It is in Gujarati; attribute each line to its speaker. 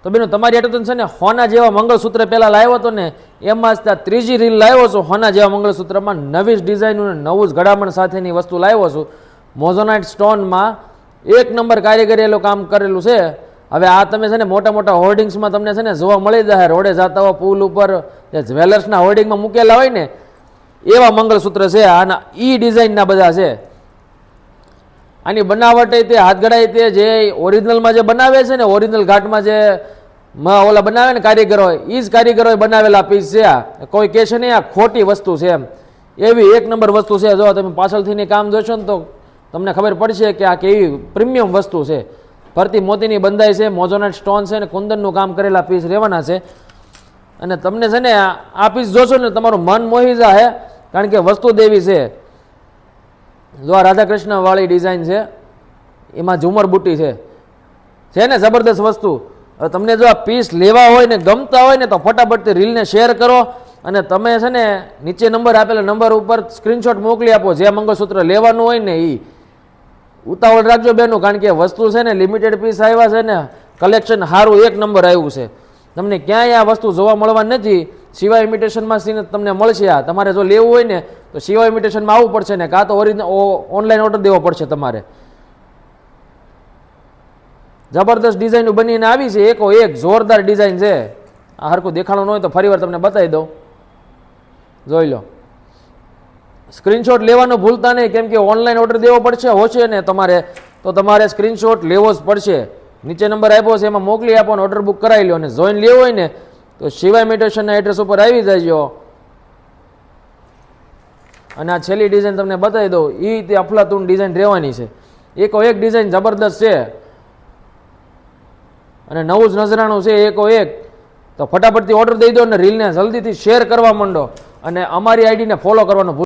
Speaker 1: તો બેનો તમારી એટલે છે ને હોના જેવા મંગળસૂત્ર પહેલાં લાવ્યો હતો ને, એમાં જ ત્રીજી રીલ લાવ્યો છું. હોના જેવા મંગળસૂત્રમાં નવી જ ડિઝાઇનનું નવું જ ગળામણ સાથેની વસ્તુ લાવ્યો છું. મોઝોનાઇટ સ્ટોનમાં એક નંબર કારીગરી એલું કામ કરેલું છે. હવે આ તમે છે ને મોટા મોટા હોર્ડિંગ્સમાં તમને છે ને જોવા મળી જાય, રોડે જતા હોય પુલ ઉપર જે જ્વેલર્સના હોર્ડિંગમાં મૂકેલા હોય ને એવા મંગળસૂત્ર છે. આના ઈ ડિઝાઇનના બધા છે. આની બનાવટ તે હાથગડાઈ તે જે ઓરિજિનલમાં જે બનાવે છે ને, ઓરિજિનલ ઘાટમાં જે ઓલા બનાવે ને કારીગરો, એ જ કારીગરોએ બનાવેલા પીસ છે. આ કોઈ કહે છે ને આ ખોટી વસ્તુ છે એમ, એવી એક નંબર વસ્તુ છે. જો તમે પાછળથી કામ જોશો ને તો તમને ખબર પડશે કે આ કેવી પ્રીમિયમ વસ્તુ છે. ફરતી મોતીની બંધાઈ છે, મોઝોનાઇટ સ્ટોન છે ને કુંદનનું કામ કરેલા પીસ રહેવાના છે. અને તમને છે ને આ પીસ જોશો ને તમારું મન મોહી જાય, કારણ કે વસ્તુ દેવી છે. જો આ રાધાકૃષ્ણ વાળી ડિઝાઇન છે, એમાં ઝુમર બુટ્ટી છે ને જબરદસ્ત વસ્તુ. હવે તમને જો આ પીસ લેવા હોય ને ગમતા હોય ને તો ફટાફટથી રીલને શેર કરો અને તમે છે ને નીચે નંબર આપેલા નંબર ઉપર સ્ક્રીનશોટ મોકલી આપો. જે મંગળસૂત્ર લેવાનું હોય ને એ ઉતાવળ રાખજો બેનું, કારણ કે વસ્તુ છે ને લિમિટેડ પીસ આવ્યા છે ને, કલેક્શન સારું એક નંબર આવ્યું છે. તમને ક્યાંય આ વસ્તુ જોવા મળવાની નથી. સિવાય ઇમિટેશનમાં સીને તમને મળશે. આ તમારે જો લેવું હોય ને તો સિવાય ઇમિટેશનમાં આવવું પડશે ને, કાં તો ઓરિજિનલ ઓનલાઈન ઓર્ડર દેવો પડશે તમારે. જબરદસ્ત ડિઝાઇન બનીને આવી છે, એકો એક જોરદાર ડિઝાઇન છે. આ હરખું દેખાણું ન હોય તો ફરીવાર તમને બતાવી દઉં, જોઈ લો. સ્ક્રીનશોટ લેવાનું ભૂલતા નહીં, કેમ કે ઓનલાઈન ઓર્ડર દેવો પડશે હોશે ને તમારે, તો તમારે સ્ક્રીનશોટ લેવો જ પડશે. નીચે નંબર આપ્યો છે એમાં મોકલી આપો અને ઓર્ડર બુક કરાવી લો. અને જોઈન લેવો હોય ને તો શિવા ઇમિટેશનના એડ્રેસ ઉપર આવી જાયજો. અને આ છેલ્લી ડિઝાઇન તમને બતાવી દઉં, એ તે અફલાતુન ડિઝાઇન રહેવાની છે. એકો એક ડિઝાઇન જબરદસ્ત છે અને નવું જ નજરાણું છે એકો એક. તો ફટાફટથી ઓર્ડર દઈ દો અને રીલને જલ્દીથી શેર કરવા માંડો અને અમારી આઈડીને ફોલો કરવાનું